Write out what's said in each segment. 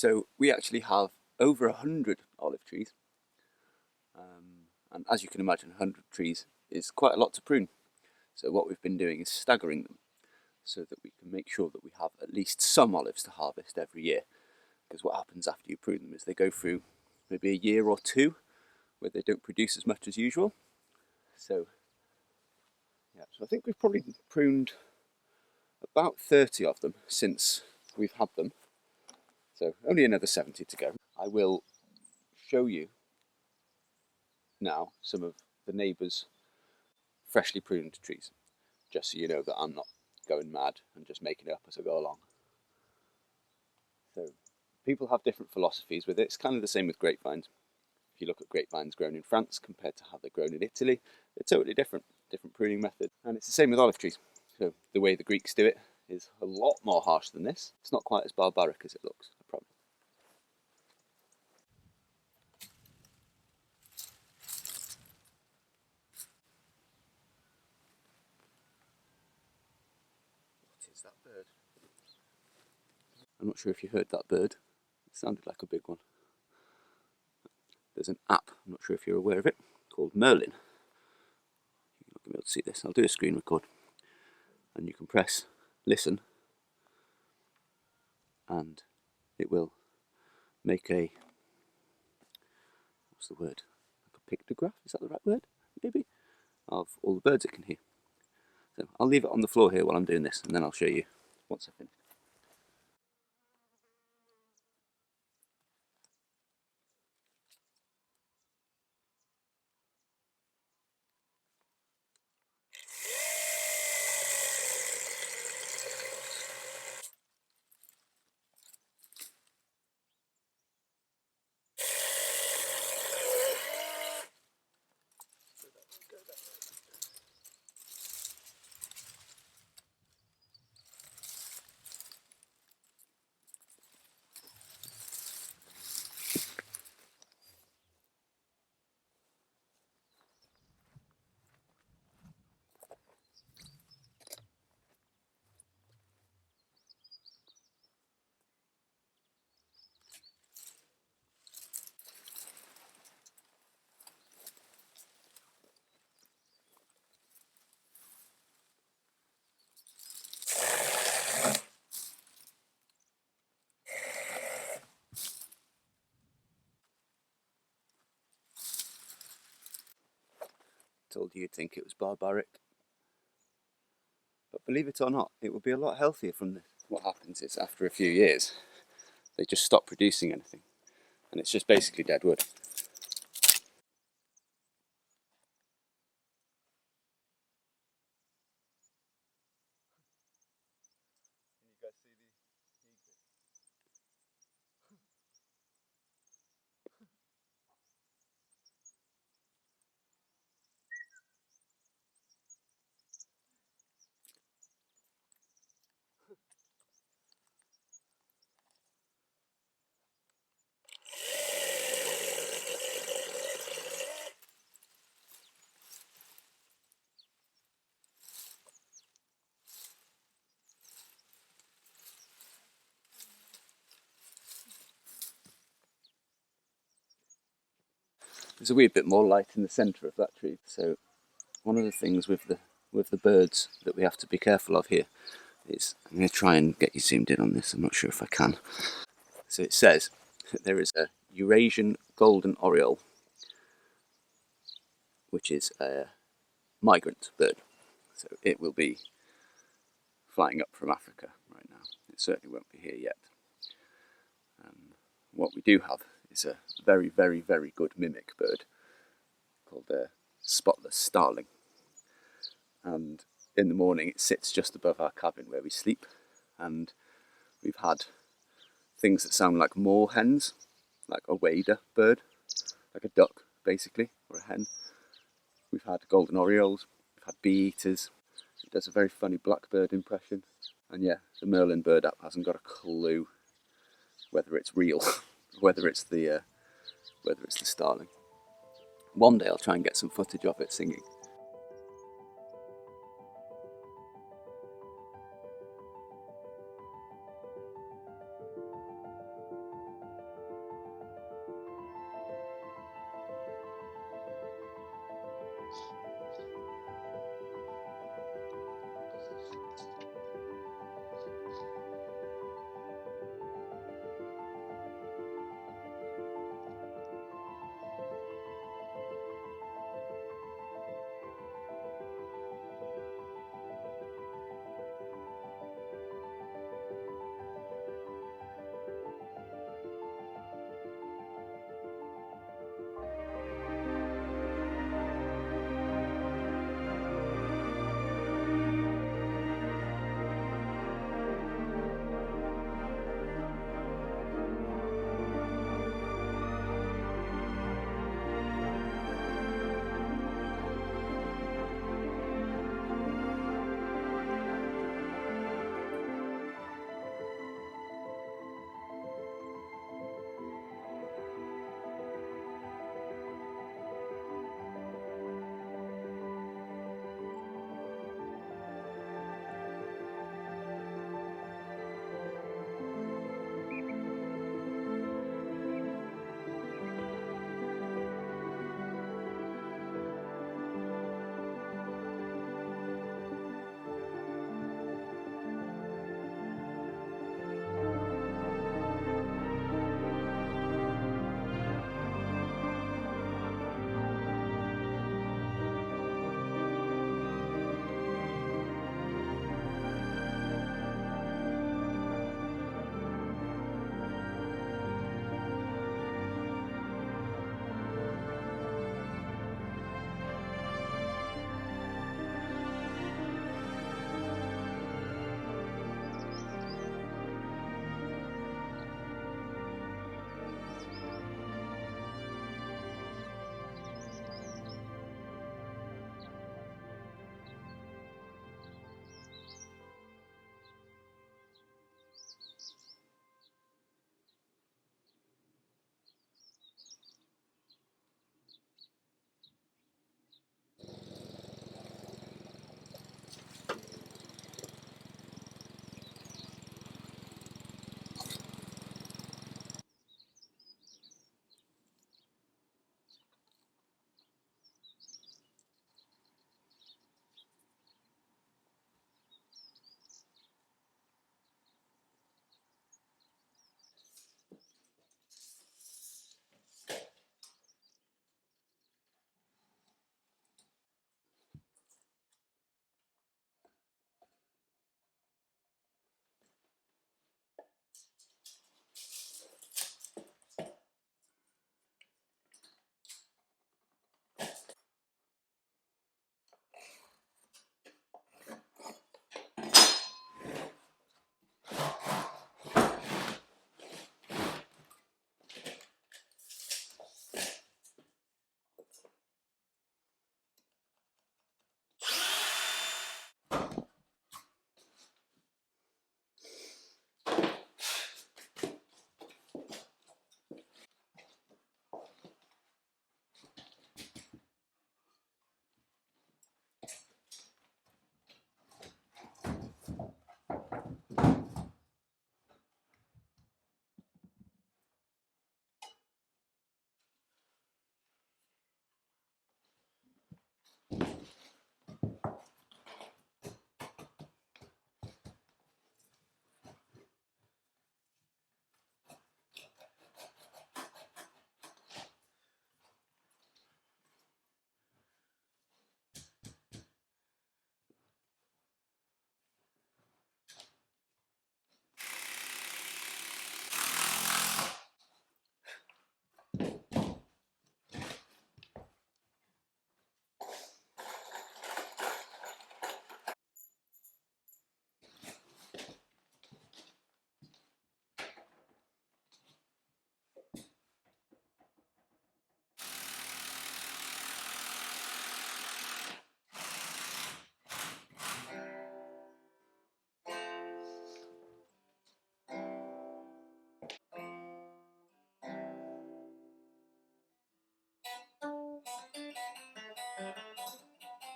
So we actually have over 100 olive trees. And as you can imagine, 100 trees is quite a lot to prune. So what we've been doing is staggering them so that we can make sure that we have at least some olives to harvest every year. Because what happens after you prune them is they go through maybe a year or two where they don't produce as much as usual. So yeah, so I think we've probably pruned about 30 of them since we've had them. So only another 70 to go. I will show you now some of the neighbours' freshly pruned trees, just so you know that I'm not going mad and just making it up as I go along. So people have different philosophies with it. It's kind of the same with grapevines. If you look at grapevines grown in France compared to how they're grown in Italy, they're totally different pruning method. And it's the same with olive trees. So the way the Greeks do it is a lot more harsh than this. It's not quite as barbaric as it looks, I promise. What is that bird? I'm not sure if you heard that bird. It sounded like a big one. There's an app, I'm not sure if you're aware of it, called Merlin. You're not going to be able to see this. I'll do a screen record. And you can press listen, and it will make a, what's the word? Like a pictograph, is that the right word? Maybe? Of all the birds it can hear. So I'll leave it on the floor here while I'm doing this, and then I'll show you once I finish. Told you you'd think it was barbaric. But believe it or not, it would be a lot healthier from this. What happens is, after a few years, they just stop producing anything. And it's just basically dead wood. There's a wee bit more light in the centre of that tree. So one of the things with the birds that we have to be careful of here is, I'm going to try and get you zoomed in on this, I'm not sure if I can. So it says that there is a Eurasian golden oriole, which is a migrant bird. So it will be flying up from Africa right now. It certainly won't be here yet. What we do have is a very, very, very good mimic bird called a spotless starling. And in the morning it sits just above our cabin where we sleep, and we've had things that sound like moor hens, like a wader bird, like a duck basically, or a hen. We've had golden orioles, we've had bee eaters. It does a very funny blackbird impression. And yeah, the Merlin bird app hasn't got a clue whether it's real, whether it's the starling. One day I'll try and get some footage of it singing.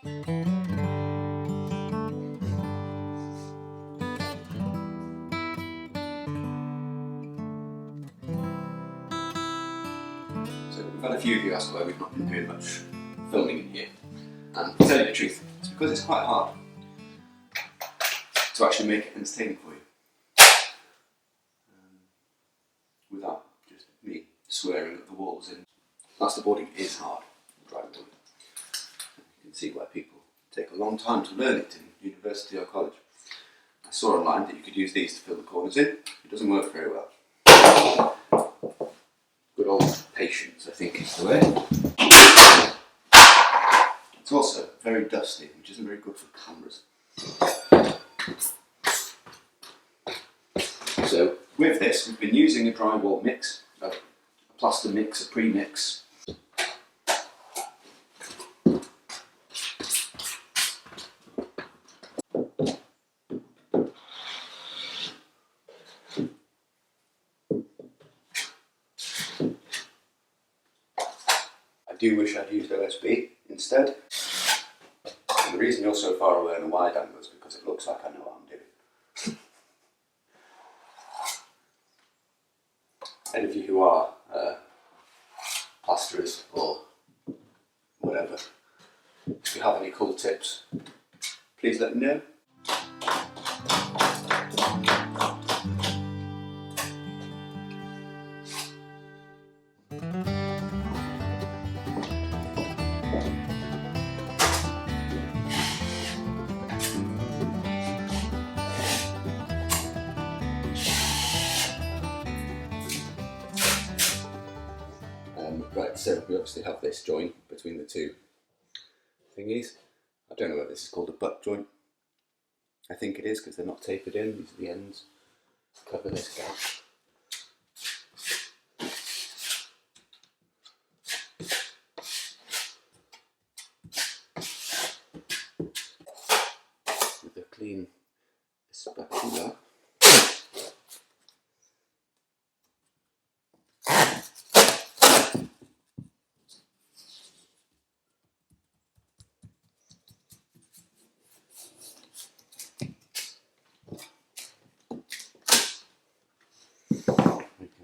So we've had a few of you ask why we've not been doing much filming in here. And to tell you the truth, it's because it's quite hard to actually make it entertaining for you. Without just me swearing at the walls in. Plasterboarding is hard, drywall. You can see why people take a long time to learn it in university or college. I saw online that you could use these to fill the corners in. It doesn't work very well. Good old patience, I think, is the way. It's also very dusty, which isn't very good for cameras. So with this, we've been using a drywall mix, a plaster mix, a pre-mix. I do wish I'd used OSB instead. And the reason you're so far away on a wide angle is because it looks like I know what I'm doing. Any of you who are plasterers or whatever, if you have any cool tips, please let me know. Right, so we obviously have this joint between the two thingies. I don't know whether this is called a butt joint. I think it is because they're not tapered in. These are the ends. Cover this gap. With a clean spatula.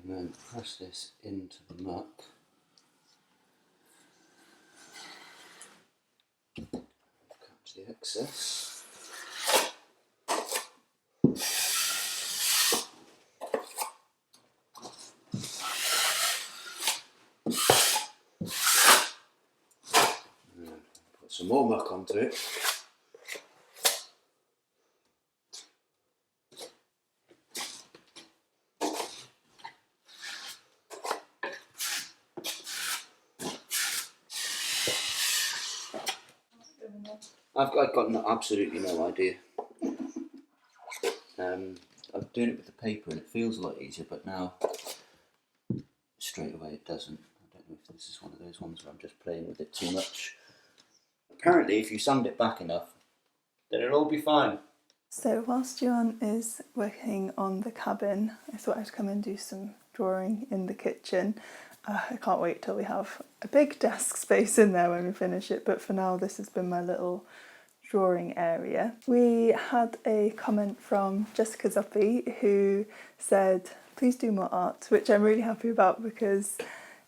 And then press this into the muck. Catch the excess. And then put some more muck onto it. I've got absolutely no idea. I'm doing it with the paper and it feels a lot easier, but now straight away it doesn't. I don't know if this is one of those ones where I'm just playing with it too much. Apparently if you sand it back enough, then it'll all be fine. So whilst Johan is working on the cabin, I thought I'd come and do some drawing in the kitchen. I can't wait till we have a big desk space in there when we finish it, but for now this has been my little drawing area. We had a comment from Jessica Zuppi who said please do more art, which I'm really happy about because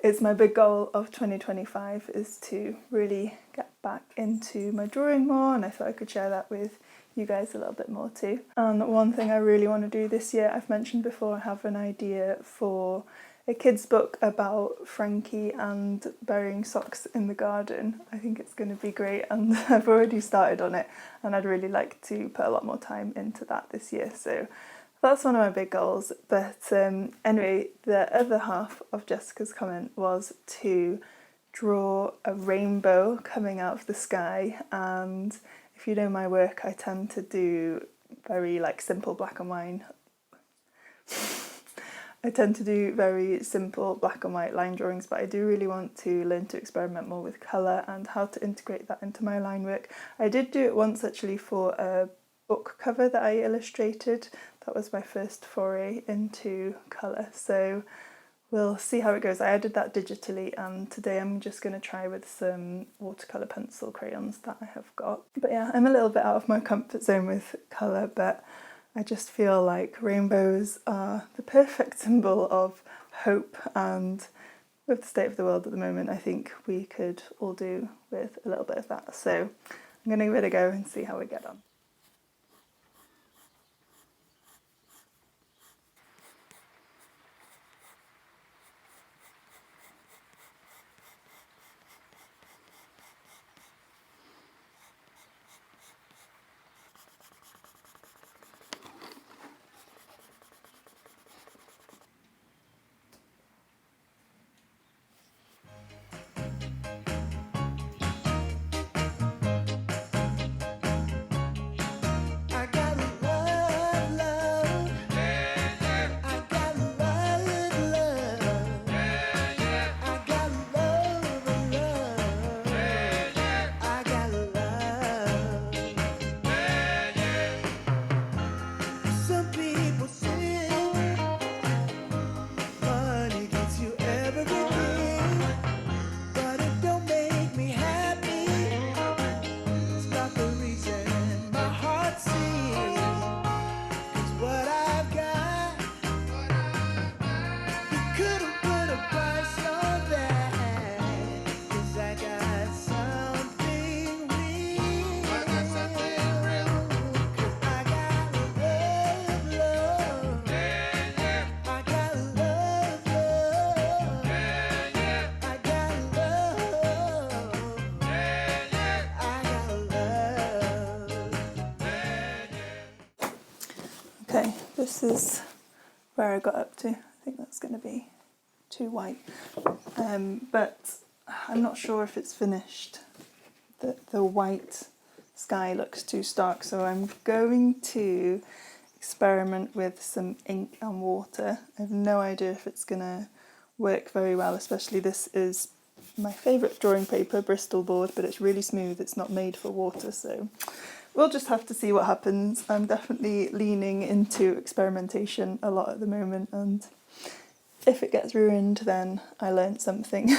it's my big goal of 2025 is to really get back into my drawing more, and I thought I could share that with you guys a little bit more too. And one thing I really want to do this year, I've mentioned before, I have an idea for a kid's book about Frankie and burying socks in the garden. I think it's going to be great and I've already started on it and I'd really like to put a lot more time into that this year. So that's one of my big goals. But anyway, the other half of Jessica's comment was to draw a rainbow coming out of the sky, and if you know my work, I tend to do very simple black and white. I tend to do very simple black and white line drawings, but I do really want to learn to experiment more with colour and how to integrate that into my line work. I did do it once actually for a book cover that I illustrated. That was my first foray into colour, so we'll see how it goes. I added that digitally, and today I'm just going to try with some watercolor pencil crayons that I have got. But yeah, I'm a little bit out of my comfort zone with colour, but I just feel like rainbows are the perfect symbol of hope, and with the state of the world at the moment, I think we could all do with a little bit of that. So I'm going to give it a go and see how we get on. Okay, this is where I got up to. I think that's going to be too white, but I'm not sure if it's finished. The white sky looks too stark, so I'm going to experiment with some ink and water. I have no idea if it's going to work very well, especially this is my favourite drawing paper, Bristol board, but it's really smooth, it's not made for water, so we'll just have to see what happens. I'm definitely leaning into experimentation a lot at the moment, and if it gets ruined, then I learned something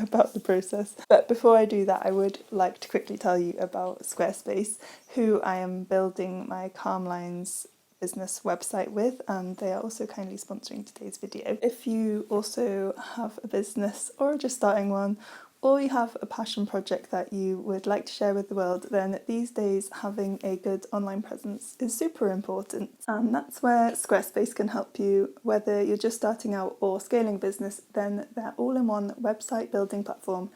about the process. But before I do that, I would like to quickly tell you about Squarespace, who I am building my Calm Lines business website with, and they are also kindly sponsoring today's video. If you also have a business or just starting one, or you have a passion project that you would like to share with the world, then these days having a good online presence is super important. And that's where Squarespace can help you. Whether you're just starting out or scaling a business, then their all-in-one website building platform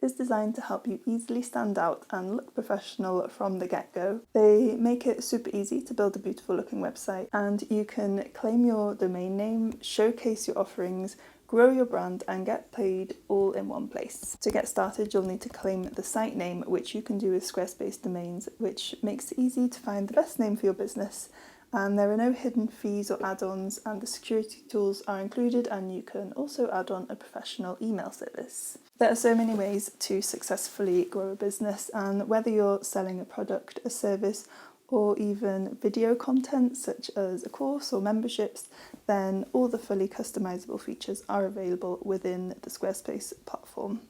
is designed to help you easily stand out and look professional from the get-go. They make it super easy to build a beautiful looking website, and you can claim your domain name, showcase your offerings, grow your brand and get paid all in one place. To get started, you'll need to claim the site name, which you can do with Squarespace domains, which makes it easy to find the best name for your business. And there are no hidden fees or add-ons, and the security tools are included, and you can also add on a professional email service. There are so many ways to successfully grow a business, and whether you're selling a product, a service, or even video content such as a course or memberships, then all the fully customizable features are available within the Squarespace platform.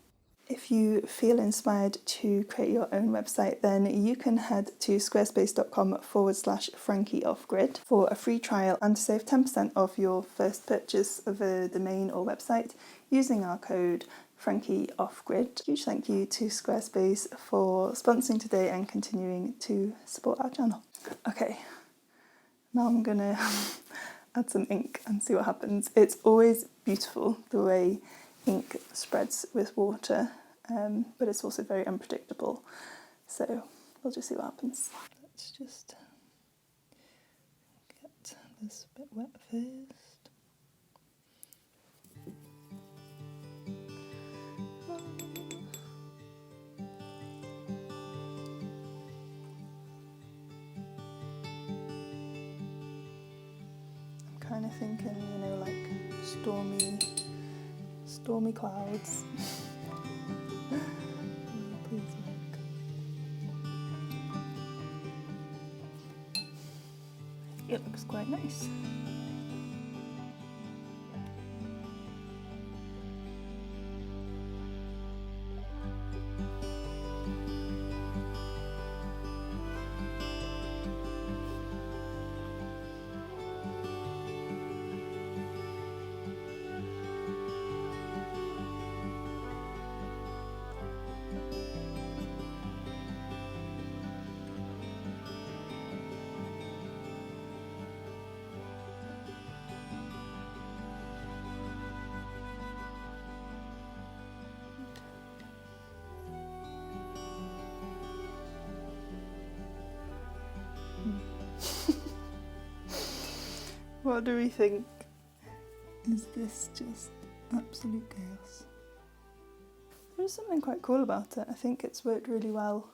If you feel inspired to create your own website, then you can head to squarespace.com/FrankieOffGrid for a free trial and to save 10% off your first purchase of a domain or website using our code FrankieOffGrid. Huge thank you to Squarespace for sponsoring today and continuing to support our channel. Okay, now I'm gonna add some ink and see what happens. It's always beautiful the way ink spreads with water, but it's also very unpredictable. So we'll just see what happens. Let's just get this bit wet first. I'm kind of thinking, you know, like stormy clouds. Please work. It looks quite nice. What do we think? Is this just absolute chaos? There's something quite cool about it. I think it's worked really well.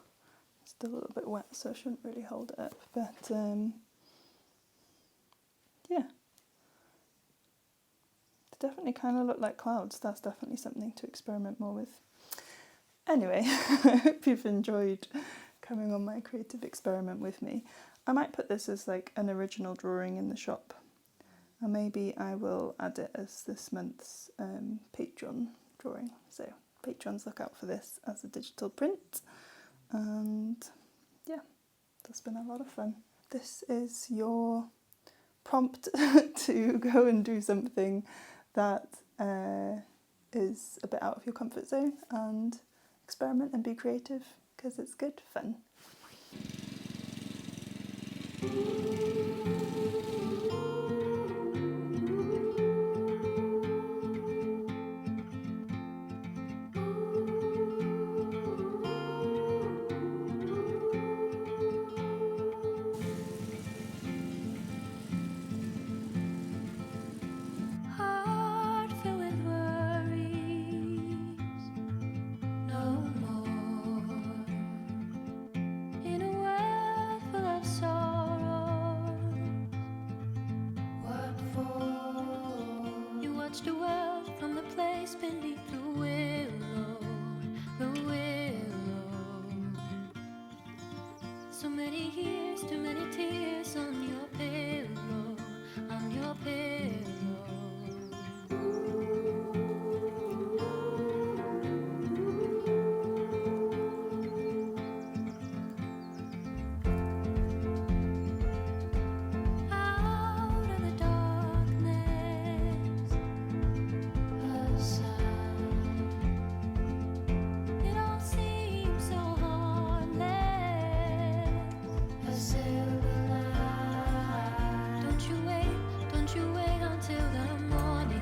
It's still a little bit wet, so I shouldn't really hold it up, but yeah. They definitely kind of look like clouds. That's definitely something to experiment more with. Anyway, I hope you've enjoyed coming on my creative experiment with me. I might put this as like an original drawing in the shop, and maybe I will add it as this month's Patreon drawing. So patrons, look out for this as a digital print. And yeah, that's been a lot of fun. This is your prompt to go and do something that is a bit out of your comfort zone and experiment and be creative, because it's good fun. The world from the place beneath the willow, the willow. So many years, too many tears on your pillow, on your pillow. Don't you wait until the morning.